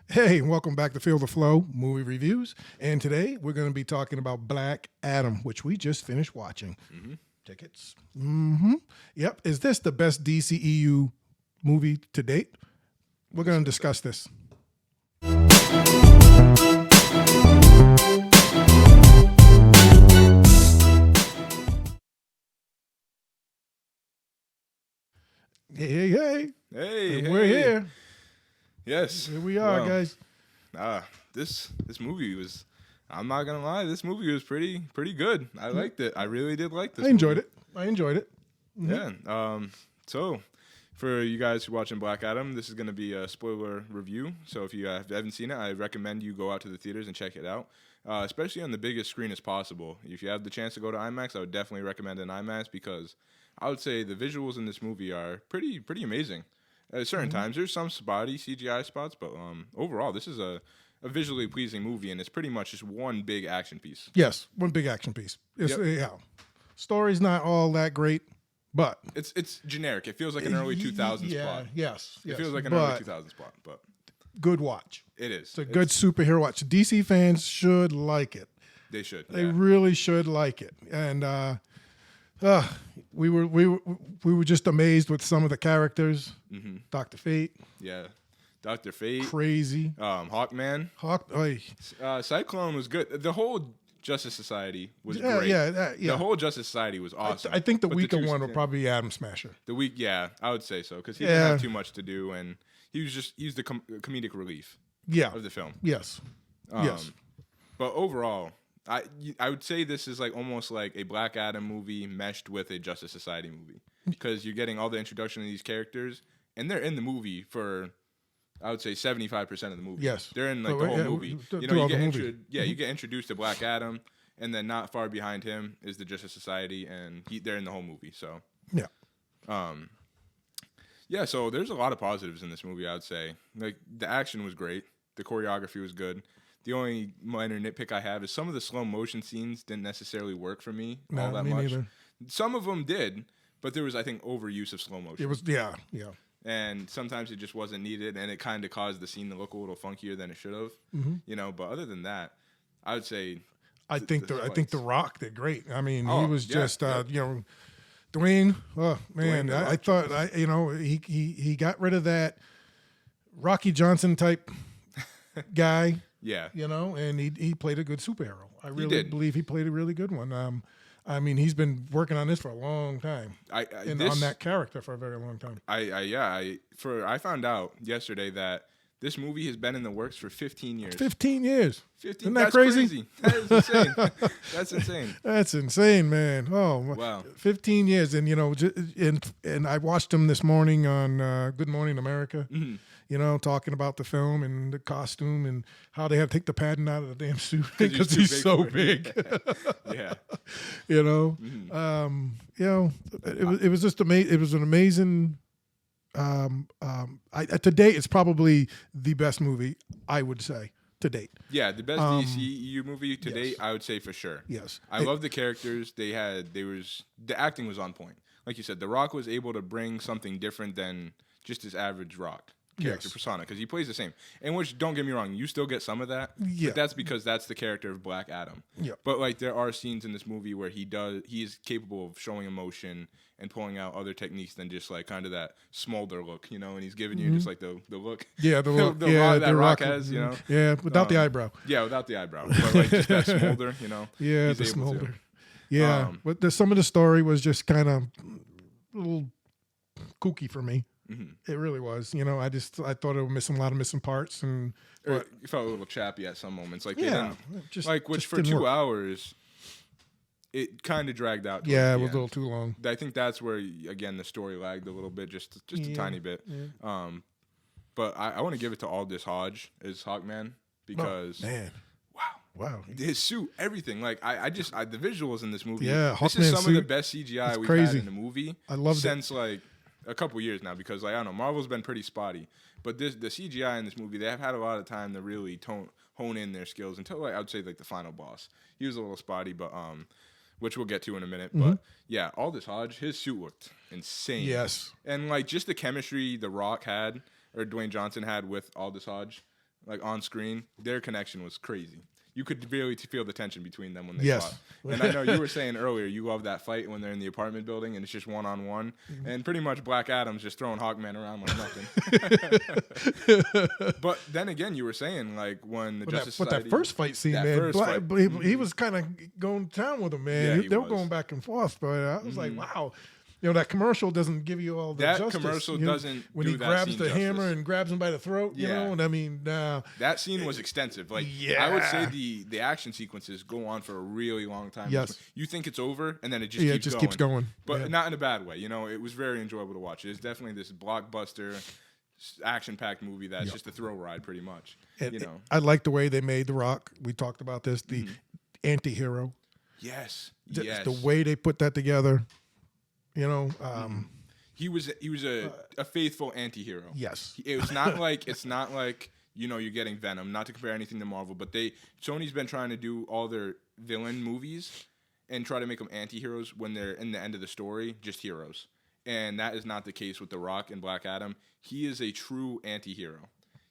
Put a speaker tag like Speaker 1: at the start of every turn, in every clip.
Speaker 1: Hey, welcome back to Feel the Flow Movie Reviews. And today we're going to be talking about Black Adam, which we just finished watching. Tickets. Yep. Is this the best DCEU movie to date? We're going to discuss this. Hey.
Speaker 2: Hey,
Speaker 1: We're here.
Speaker 2: Yes,
Speaker 1: Here we are, guys.
Speaker 2: This movie was. I'm not gonna lie. This movie was pretty good. I liked it. I really did like this.
Speaker 1: I enjoyed it.
Speaker 2: Yeah. So, for you guys who are watching Black Adam, this is gonna be a spoiler review. So if you haven't seen it, I recommend you go out to the theaters and check it out. Especially on the biggest screen as possible. If you have the chance to go to IMAX, I would definitely recommend an IMAX because I would say the visuals in this movie are pretty amazing. At certain times, there's some spotty CGI spots, but overall, this is a visually pleasing movie, and it's pretty much just one big action piece.
Speaker 1: Yes, one big action piece. Yeah. Story's not all that great, but
Speaker 2: it's generic. It feels like an early 2000s plot.
Speaker 1: Yes.
Speaker 2: It feels like an early 2000s plot, but
Speaker 1: good watch.
Speaker 2: it is.
Speaker 1: It's a good superhero watch. DC fans should like it.
Speaker 2: They should.
Speaker 1: They really should like it. And we were just amazed with some of the characters. Dr. Fate.
Speaker 2: Yeah. Dr. Fate.
Speaker 1: Crazy.
Speaker 2: Hawkman. Cyclone was good. The whole Justice Society was great.
Speaker 1: Yeah.
Speaker 2: The whole Justice Society was awesome.
Speaker 1: I think the
Speaker 2: But
Speaker 1: weaker one will probably be Adam Smasher.
Speaker 2: I would say so because he didn't have too much to do, and he's the comedic relief of the film.
Speaker 1: Yes. Yes.
Speaker 2: But overall, I would say this is like almost like a Black Adam movie meshed with a Justice Society movie because you're getting all the introduction of these characters, and they're in the movie for, I would say, 75% of the movie.
Speaker 1: Yes,
Speaker 2: they're in like the whole movie. You get introduced to Black Adam, and then not far behind him is the Justice Society, and they're in the whole movie. So so there's a lot of positives in this movie. I would say like the action was great, the choreography was good. The only minor nitpick I have is some of the slow motion scenes didn't necessarily work for me all that much.
Speaker 1: Neither.
Speaker 2: Some of them did, but there was, I think, overuse of slow motion.
Speaker 1: It was, yeah.
Speaker 2: And sometimes it just wasn't needed, and it kind of caused the scene to look a little funkier than it should have. But other than that, I would say
Speaker 1: I think The Rock did great. I mean, he was just Dwayne. Oh man,
Speaker 2: Dwayne
Speaker 1: I thought he got rid of that Rocky Johnson type guy.
Speaker 2: Yeah.
Speaker 1: And he played a good superhero. I really believe he played a really good one. I mean, he's been working on this for a long time. On that character for a very long time.
Speaker 2: I found out yesterday that this movie has been in the works for 15 years.
Speaker 1: 15 years.
Speaker 2: 15.
Speaker 1: Isn't that
Speaker 2: That's
Speaker 1: crazy?
Speaker 2: That is insane. That's insane.
Speaker 1: That's insane, man. Oh,
Speaker 2: wow.
Speaker 1: 15 years. And, and I watched him this morning on Good Morning America. Talking about the film and the costume and how they have to take the padding out of the damn suit because he's so big.
Speaker 2: Yeah.
Speaker 1: It was just amazing. It was an amazing. To date, it's probably the best movie I would say to date.
Speaker 2: Yeah, the best DCEU movie to date, I would say for sure.
Speaker 1: Yes,
Speaker 2: I love the characters the acting was on point. Like you said, The Rock was able to bring something different than just his average Rock character persona because he plays the same. And which, don't get me wrong, you still get some of that. Yeah. But that's because that's the character of Black Adam.
Speaker 1: Yeah.
Speaker 2: But like there are scenes in this movie where he is capable of showing emotion and pulling out other techniques than just like kind of that smolder look, and he's giving you just like the look.
Speaker 1: Yeah, the look.
Speaker 2: that Rock has,
Speaker 1: Yeah, without the eyebrow.
Speaker 2: Yeah, without the eyebrow. But like just that smolder,
Speaker 1: Yeah, the smolder. Yeah, but some of the story was just kind of a little kooky for me. It really was. I thought it was missing a lot of missing parts, and
Speaker 2: you felt a little chappy at some moments. Like for 2 hours, it kind of dragged out.
Speaker 1: Yeah, it was a little too long.
Speaker 2: I think that's where again the story lagged a little bit, just a tiny bit. Yeah. But I want to give it to Aldous Hodge as Hawkman because wow, his suit, everything. Like the visuals in this movie.
Speaker 1: Yeah,
Speaker 2: this is some of the best CGI we've had in the movie.
Speaker 1: I love
Speaker 2: since like a couple years now because like I don't know, Marvel's been pretty spotty, but the CGI in this movie, they have had a lot of time to really hone in their skills until like I would say like the final boss. He was a little spotty, but which we'll get to in a minute. But yeah, Aldous Hodge, his suit looked insane.
Speaker 1: Yes,
Speaker 2: and like just the chemistry The Rock had or Dwayne Johnson had with Aldous Hodge, like on screen, their connection was crazy. You could really feel the tension between them when they fought. And I know you were saying earlier you love that fight when they're in the apartment building and it's just one-on-one. And pretty much Black Adam's just throwing Hawkman around like nothing. But then again, you were saying, like, when the Justice Society...
Speaker 1: But that first fight scene, man, he was kind of going to town with him, man.
Speaker 2: Yeah,
Speaker 1: they were going back and forth, but I was like, wow. You know, that commercial doesn't give you all the justice. That
Speaker 2: commercial doesn't
Speaker 1: when
Speaker 2: do
Speaker 1: he
Speaker 2: that
Speaker 1: grabs
Speaker 2: scene
Speaker 1: the
Speaker 2: justice.
Speaker 1: hammer and grabs him by the throat, you know? And I mean...
Speaker 2: that scene was extensive. Like, I would say the action sequences go on for a really long time.
Speaker 1: Yes.
Speaker 2: You think it's over, and then it just
Speaker 1: keeps going.
Speaker 2: But not in a bad way. You know, it was very enjoyable to watch. It's definitely this blockbuster, action-packed movie that's just a throw ride, pretty much.
Speaker 1: And I like the way they made The Rock. We talked about this. The anti-hero.
Speaker 2: Yes.
Speaker 1: The way they put that together. You know,
Speaker 2: he was a faithful anti-hero.
Speaker 1: Yes,
Speaker 2: it's not like you're getting Venom. Not to compare anything to Marvel, but Sony's been trying to do all their villain movies and try to make them anti-heroes when they're in the end of the story, just heroes. And that is not the case with The Rock and Black Adam. He is a true anti-hero.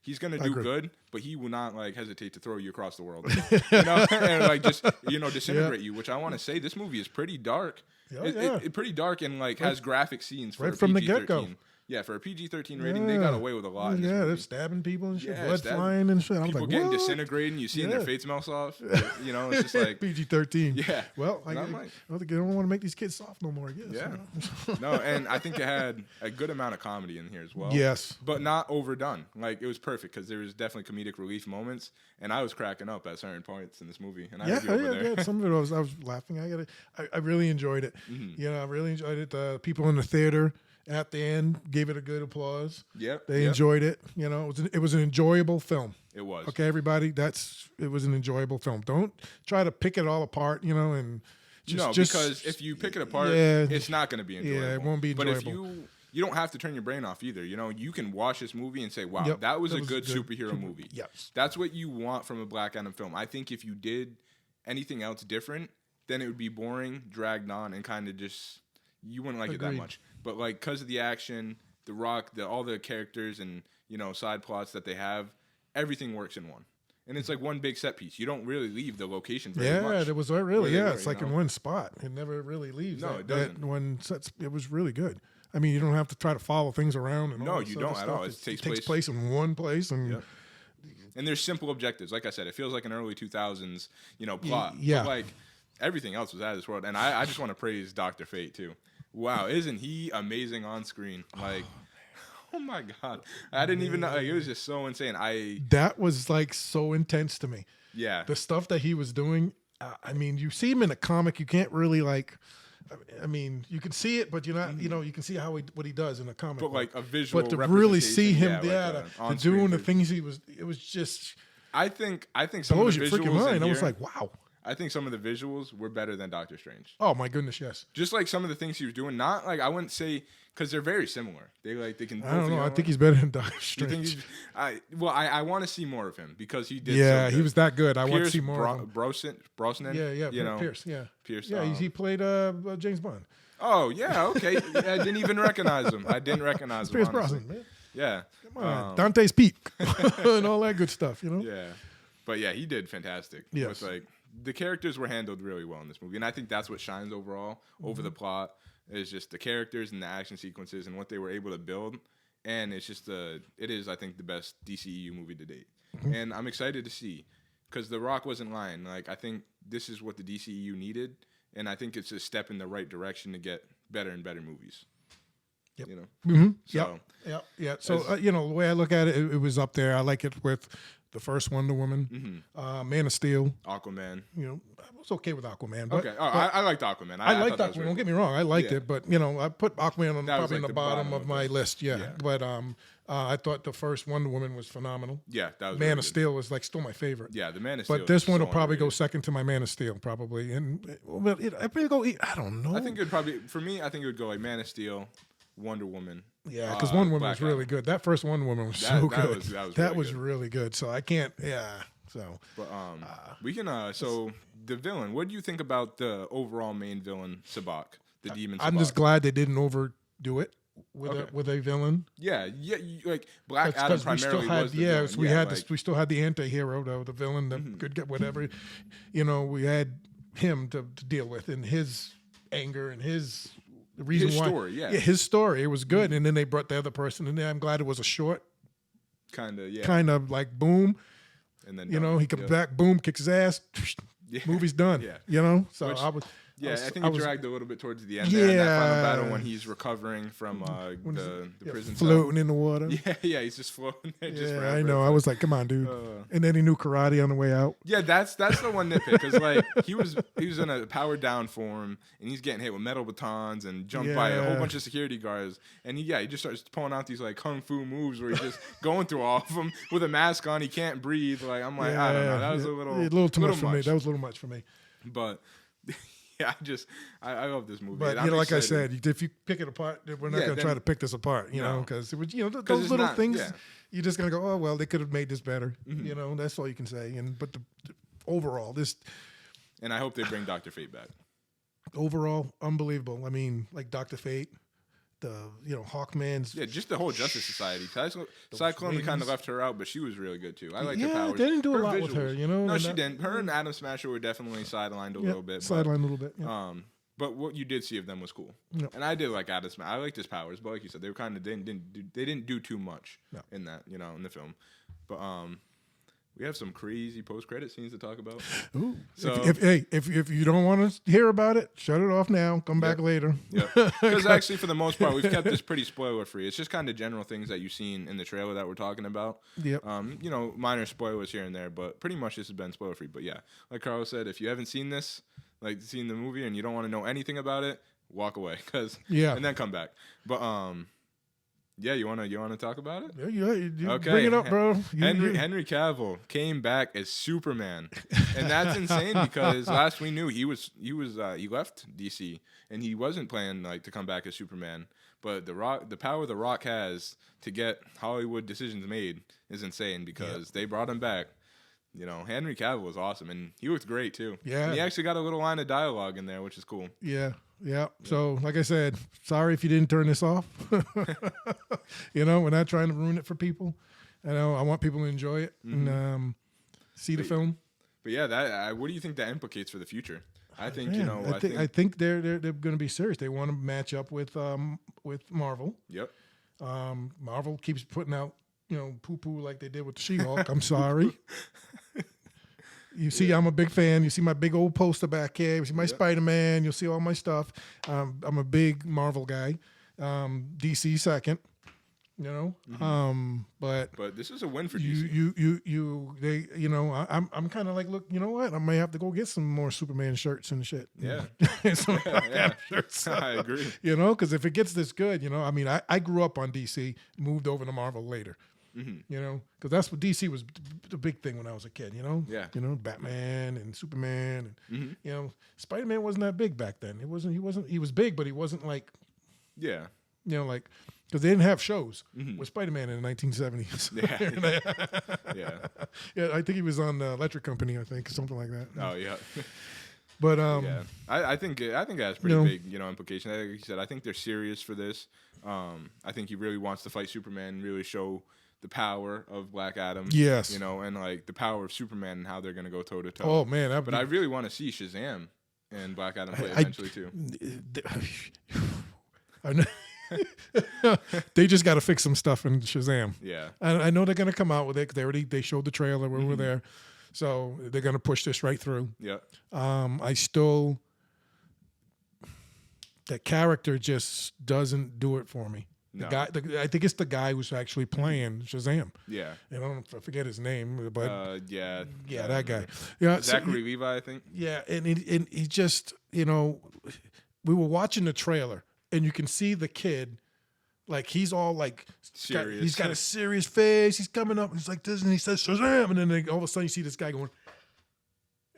Speaker 2: He's gonna do good, but he will not hesitate to throw you across the world, and just disintegrate you. Which I want to say, this movie is pretty dark. It's pretty dark and has graphic scenes for
Speaker 1: right from the get-go.
Speaker 2: Yeah, for a PG-13 rating, they got away with a lot. In this
Speaker 1: they're
Speaker 2: movie.
Speaker 1: stabbing people and shit, blood flying and shit. I'm
Speaker 2: people
Speaker 1: like,
Speaker 2: getting
Speaker 1: what?
Speaker 2: disintegrating. You seeing their face melts off. It's just like
Speaker 1: PG-13.
Speaker 2: Yeah.
Speaker 1: Well, I don't want to make these kids soft no more. I guess.
Speaker 2: Yeah. No, and I think it had a good amount of comedy in here as well.
Speaker 1: Yes.
Speaker 2: But not overdone. Like, it was perfect because there was definitely comedic relief moments, and I was cracking up at certain points in this movie. And I had you over there.
Speaker 1: Some of it I was laughing. I really enjoyed it. I really enjoyed it. The people in the theater at the end gave it a good applause. They enjoyed it. It was an enjoyable film.
Speaker 2: It was.
Speaker 1: Okay, everybody, it was an enjoyable film. Don't try to pick it all apart, and
Speaker 2: because if you pick it apart, it's not going to be enjoyable.
Speaker 1: Yeah, it won't be enjoyable.
Speaker 2: But if you don't have to turn your brain off either. You can watch this movie and say, wow, that was a good superhero movie.
Speaker 1: Yes.
Speaker 2: That's what you want from a Black Adam film. I think if you did anything else different, then it would be boring, dragged on, and kind of just, you wouldn't like it that much. But because of the action, The Rock, all the characters and side plots that they have, everything works in one. And it's like one big set piece. You don't really leave the location very much.
Speaker 1: Yeah, there was really, it's like in one spot. It never really leaves.
Speaker 2: No, it doesn't.
Speaker 1: It was really good. I mean, you don't have to try to follow things around. And
Speaker 2: no, you don't at all. It
Speaker 1: takes place in one place. And
Speaker 2: and there's simple objectives. Like I said, it feels like an early 2000s, plot.
Speaker 1: Yeah.
Speaker 2: But everything else was out of this world. And I just want to praise Dr. Fate, too. Wow, isn't he amazing on screen? Oh my God. I didn't even know. It was just so insane.
Speaker 1: That was so intense to me.
Speaker 2: Yeah.
Speaker 1: The stuff that he was doing, I mean, you see him in a comic, you can't really I mean, you can see it, but you're not, you can see what he does in a comic.
Speaker 2: But a visual
Speaker 1: But to really see him
Speaker 2: to
Speaker 1: doing the things it was just.
Speaker 2: I think some of the visuals
Speaker 1: freaking mind.
Speaker 2: I
Speaker 1: was like, wow.
Speaker 2: I think some of the visuals were better than Doctor Strange.
Speaker 1: Oh my goodness, yes.
Speaker 2: Just some of the things he was doing, not I wouldn't say because they're very similar. They can.
Speaker 1: I don't know. I think he's better than Doctor Strange.
Speaker 2: I want to see more of him because he did.
Speaker 1: Yeah,
Speaker 2: so good.
Speaker 1: He was that good. I want to see more of him.
Speaker 2: Brosnan.
Speaker 1: Yeah. Pierce. Yeah.
Speaker 2: Pierce.
Speaker 1: Yeah, he played James Bond.
Speaker 2: Oh yeah, okay. I didn't even recognize him. I didn't recognize him.
Speaker 1: Pierce Brosnan, man.
Speaker 2: Yeah.
Speaker 1: Come on, Dante's Peak and all that good stuff.
Speaker 2: Yeah, but yeah, he did fantastic.
Speaker 1: Yes.
Speaker 2: With, the characters were handled really well in this movie, and I think that's what shines overall over the plot is just the characters and the action sequences and what they were able to build. And it's just it is, I think, the best DCEU movie to date. And I'm excited to see because The Rock wasn't lying. I think this is what the DCEU needed, and I think it's a step in the right direction to get better and better movies.
Speaker 1: Yep.
Speaker 2: So,
Speaker 1: yeah. So the way I look at it, it was up there. I like it with the first Wonder Woman, Man of Steel,
Speaker 2: Aquaman.
Speaker 1: I was okay with Aquaman. But,
Speaker 2: okay, I liked Aquaman.
Speaker 1: I liked Aquaman. Don't get me wrong, I liked it, but I put Aquaman probably in the bottom of my list. Yeah. But I thought the first Wonder Woman was phenomenal.
Speaker 2: Yeah, that was
Speaker 1: Man of Steel was still my favorite.
Speaker 2: Yeah, the Man of Steel.
Speaker 1: But this one will probably go second to my Man of Steel, probably. And I probably go. I don't know.
Speaker 2: I think it would probably for me. I think it would go Man of Steel, Wonder Woman.
Speaker 1: Yeah, because Wonder Woman was really good. That first Wonder Woman was so good. That was really good. So I can't. Yeah. So.
Speaker 2: But we can. So the villain. What do you think about the overall main villain, Sabak, the demon? Sabak?
Speaker 1: I'm just glad they didn't overdo it. with a villain.
Speaker 2: Yeah, like Black Adam primarily was the villain.
Speaker 1: So we still had the anti-hero, though, the villain that could get whatever. We had him to deal with in his anger and his reason why.
Speaker 2: Story,
Speaker 1: his story. It was good, and then they brought the other person in there. I'm glad it was a short. Kind of like boom,
Speaker 2: and then
Speaker 1: he comes back, boom, kicks his ass. Movie's done. So I
Speaker 2: think it dragged a little bit towards the end there in that final battle when he's recovering from the prison
Speaker 1: floating
Speaker 2: cell.
Speaker 1: in the water.
Speaker 2: He's just floating there. Just forever.
Speaker 1: I know. I was like, come on, dude. And then he knew karate on the way out.
Speaker 2: Yeah, that's the one nitpick because like he was in a powered down form and he's getting hit with metal batons and jumped by a whole bunch of security guards and he just starts pulling out these like kung fu moves where he's just going through all of them with a mask on. He can't breathe. Like I'm like I don't know. That was a little
Speaker 1: too much for me. That was a little much for me.
Speaker 2: But. Yeah, I love this movie.
Speaker 1: But like I said, if you pick it apart, we're not going to try to pick this apart, because it was, those little things. Yeah. You're just going to go, oh well, they could have made this better. That's all you can say. But the overall, this.
Speaker 2: And I hope they bring Dr. Fate back.
Speaker 1: Overall, unbelievable. I mean, like Dr. Fate, the Hawkman's.
Speaker 2: Yeah, just the whole Justice Society. Cyclone kind of left her out, but she was really good too. I liked her powers.
Speaker 1: They didn't do a lot with her,
Speaker 2: No, she didn't. Her and Atom Smasher were definitely sidelined a little bit.
Speaker 1: Sidelined a little bit.
Speaker 2: But what you did see of them was cool. Yep. And I did like Atom Smasher. I liked his powers, but like you said, they were kind of they didn't do too much in that in the film. But we have some crazy post-credit scenes to talk about.
Speaker 1: Ooh. So if you don't want to hear about it, shut it off now. Come back later.
Speaker 2: Because actually, for the most part, we've kept this pretty spoiler-free. It's just kind of general things that you've seen in the trailer that we're talking about.
Speaker 1: Yep.
Speaker 2: Minor spoilers here and there, but pretty much this has been spoiler-free. But yeah, like Carlo said, if you haven't seen this, like seen the movie, and you don't want to know anything about it, walk away. And then come back. But yeah, you wanna talk about it?
Speaker 1: Yeah, okay. Bring it up, bro.
Speaker 2: Henry Cavill came back as Superman, and that's insane because last we knew he left DC and he wasn't planning to come back as Superman. But the power The Rock has to get Hollywood decisions made is insane because they brought him back. Henry Cavill was awesome and he looked great too. Yeah, and he actually got a little line of dialogue in there, which is cool.
Speaker 1: Yeah. So, like I said, sorry if you didn't turn this off. We're not trying to ruin it for people. I want people to enjoy it and see the film.
Speaker 2: But yeah, what do you think that implicates for the future? I think
Speaker 1: I think they're going to be serious. They want to match up with Marvel.
Speaker 2: Yep.
Speaker 1: Marvel keeps putting out poo-poo like they did with the She-Hulk. I'm sorry. You see, I'm a big fan. You see my big old poster back here. You see my Spider-Man. You'll see all my stuff. I'm a big Marvel guy. DC second. But
Speaker 2: this is a win for DC.
Speaker 1: I'm kind of like, look, you know what? I may have to go get some more Superman shirts and shit.
Speaker 2: Yeah.
Speaker 1: Some shirts.
Speaker 2: I agree.
Speaker 1: Because if it gets this good, I grew up on DC, moved over to Marvel later. Because that's what DC was the big thing when I was a kid. Batman and Superman and Spider-Man wasn't that big back then. He was big, but he wasn't like because they didn't have shows with Spider-Man in the 1970s. Yeah, I think he was on the Electric Company, I think, something like that.
Speaker 2: Oh yeah.
Speaker 1: But
Speaker 2: I think it has pretty big implication. Like you said, I think they're serious for this. I think he really wants to fight Superman and really show the power of Black Adam.
Speaker 1: Yes.
Speaker 2: And the power of Superman and how they're going to go toe to toe.
Speaker 1: Oh man,
Speaker 2: I really want to see Shazam and Black Adam play eventually too.
Speaker 1: I know. They just got to fix some stuff in Shazam.
Speaker 2: Yeah.
Speaker 1: I know they're going to come out with it because they showed the trailer when we were there. So they're going to push this right through.
Speaker 2: Yeah.
Speaker 1: That character just doesn't do it for me.
Speaker 2: No.
Speaker 1: I think it's the guy who's actually playing Shazam.
Speaker 2: Yeah.
Speaker 1: And I forget his name, but that guy.
Speaker 2: Yeah, Zachary Levi, I think.
Speaker 1: Yeah, and he just, we were watching the trailer, and you can see the kid, like he's all like
Speaker 2: serious.
Speaker 1: He's got a serious face. He's coming up, and he's like this, and he says Shazam, and then all of a sudden you see this guy going.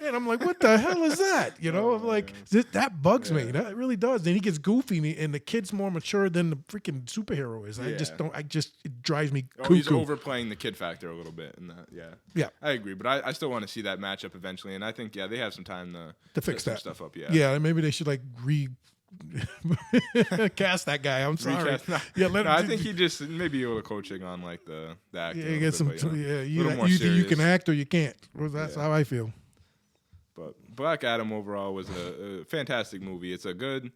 Speaker 1: And I'm like, what the hell is that? I'm like, that bugs me. That really does. Then he gets goofy, and the kid's more mature than the freaking superhero is. It drives me cuckoo.
Speaker 2: He's overplaying the kid factor a little bit. In that, yeah. I agree, but I still want to see that matchup eventually. And I think, they have some time to
Speaker 1: fix that
Speaker 2: stuff up.
Speaker 1: Yeah, maybe they should cast that guy. I'm sorry.
Speaker 2: Recast. No,
Speaker 1: Yeah,
Speaker 2: no, I think he just maybe a little coaching on like the acting.
Speaker 1: Yeah, get some.
Speaker 2: Bit, but,
Speaker 1: Yeah,
Speaker 2: little more
Speaker 1: either you can
Speaker 2: serious.
Speaker 1: act or you can't. Well, that's how I feel.
Speaker 2: But Black Adam overall was a fantastic movie. It's a good,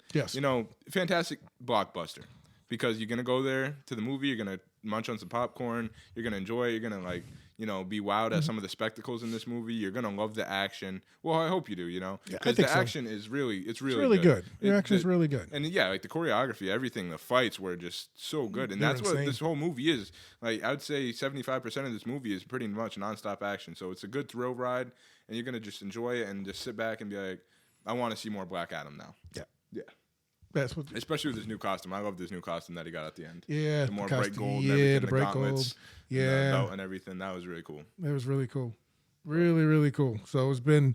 Speaker 2: fantastic blockbuster because you're gonna go there to the movie. You're gonna munch on some popcorn. You're gonna enjoy it. You're gonna be wowed at some of the spectacles in this movie. You're gonna love the action. Well, I hope you do. Because the action is really
Speaker 1: good. The action is really good.
Speaker 2: And like the choreography, everything, the fights were just so good. And
Speaker 1: They're
Speaker 2: that's
Speaker 1: insane.
Speaker 2: what this whole movie is. Like I would say 75% of this movie is pretty much nonstop action. So it's a good thrill ride, and you're gonna just enjoy it and just sit back and be like, I want to see more Black Adam now.
Speaker 1: Yeah.
Speaker 2: That's what, especially with his new costume. I love this new costume that he got at the end.
Speaker 1: Yeah,
Speaker 2: the more bright gold, and
Speaker 1: yeah,
Speaker 2: everything,
Speaker 1: the bright
Speaker 2: gauntlets,
Speaker 1: gold, yeah,
Speaker 2: the belt and everything. That was really cool.
Speaker 1: It was really cool, really cool. So it's been,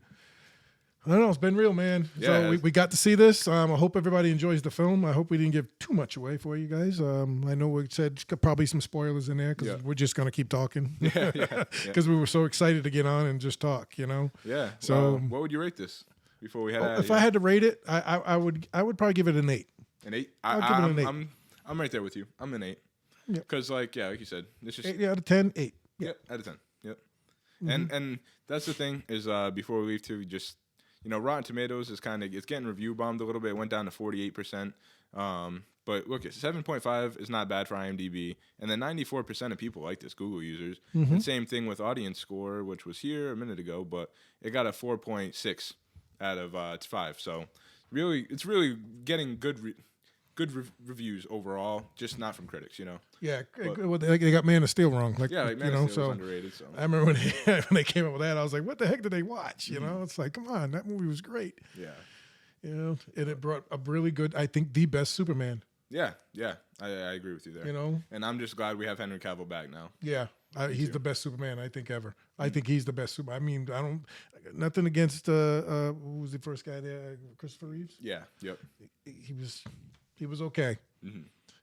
Speaker 1: I don't know, it's been real, man.
Speaker 2: Yeah,
Speaker 1: so we got to see this. I hope everybody enjoys the film. I hope we didn't give too much away for you guys. I know we said probably some spoilers in there because we're just gonna keep talking. Because we were so excited to get on and just talk.
Speaker 2: Yeah.
Speaker 1: So
Speaker 2: what would you rate this before we head out?
Speaker 1: If I had to rate it, I would probably give it an 8.
Speaker 2: An 8?
Speaker 1: I'll give it an 8.
Speaker 2: I'm right there with you. I'm an 8. Because like you said, it's just
Speaker 1: 8 out of 10, 8.
Speaker 2: Yep, out of 10. Yep. And that's the thing is before we leave too, just Rotten Tomatoes is it's getting review bombed a little bit. It went down to 48%. But look, 7.5 is not bad for IMDb, and then 94% of people like this, Google users. And same thing with audience score, which was here a minute ago, but it got a 4.6 out of 5. So really, it's really getting good reviews overall, just not from critics,
Speaker 1: Yeah, they got Man of Steel wrong.
Speaker 2: Like Man of Steel was underrated. So
Speaker 1: I remember when they came up with that, I was like, "What the heck did they watch?" It's like, come on, that movie was great.
Speaker 2: Yeah,
Speaker 1: and it brought a really good, I think, the best Superman.
Speaker 2: Yeah, I agree with you there. And I'm just glad we have Henry Cavill back now.
Speaker 1: Yeah, he's the best Superman I think ever. I think he's the best Superman. I mean, I don't nothing against who was the first guy there, Christopher Reeves.
Speaker 2: Yeah, yep.
Speaker 1: He was okay.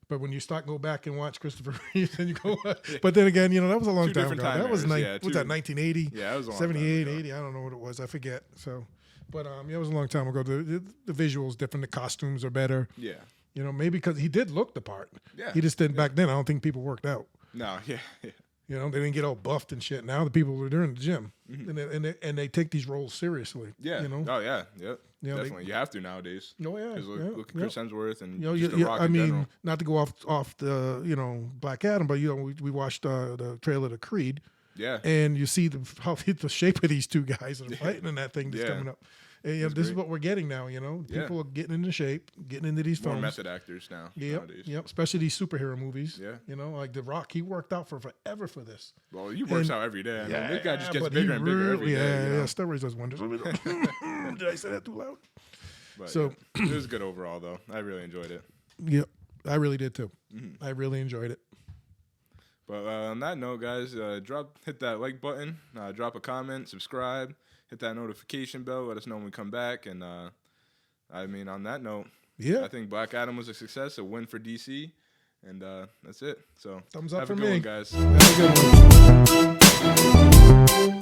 Speaker 1: But when you go back and watch Christopher Reeves, and you go, but then again, that was a long time ago. That was 1980?
Speaker 2: Yeah, that was a long
Speaker 1: 78,
Speaker 2: time ago.
Speaker 1: 80. I don't know what it was. I forget. So, but it was a long time ago. The visuals different. The costumes are better.
Speaker 2: Yeah.
Speaker 1: Maybe because he did look the part.
Speaker 2: Yeah.
Speaker 1: He just didn't back then. I don't think people worked out.
Speaker 2: No. Yeah.
Speaker 1: They didn't get all buffed and shit. Now the people were in the gym, and they take these roles seriously.
Speaker 2: Yeah. Oh yeah. Yep. Definitely. You have to nowadays.
Speaker 1: Oh yeah.
Speaker 2: Because look at Chris Hemsworth and
Speaker 1: The Rock in general. Not to go off the Black Adam, but we watched the trailer to Creed.
Speaker 2: Yeah.
Speaker 1: And you see the shape of these two guys that are fighting in that thing just coming up. And, this is what we're getting now. People are getting into shape, getting into these films.
Speaker 2: More method actors now. Nowadays.
Speaker 1: Yep. Especially these superhero movies.
Speaker 2: Yeah.
Speaker 1: Like The Rock, he worked out for forever for this.
Speaker 2: Well, he works out every day. This guy just gets bigger and bigger every day.
Speaker 1: Yeah. Steroids does wonders. Did I say that too loud?
Speaker 2: But, it was good overall, though. I really enjoyed it.
Speaker 1: Yep, I really did too. I really enjoyed it.
Speaker 2: But on that note, guys, hit that like button, drop a comment, subscribe, hit that notification bell, let us know when we come back. And on that note, I think Black Adam was a success, a win for DC, and that's it. So
Speaker 1: thumbs up
Speaker 2: have
Speaker 1: for
Speaker 2: a good
Speaker 1: me,
Speaker 2: one, guys.
Speaker 1: Have a good one.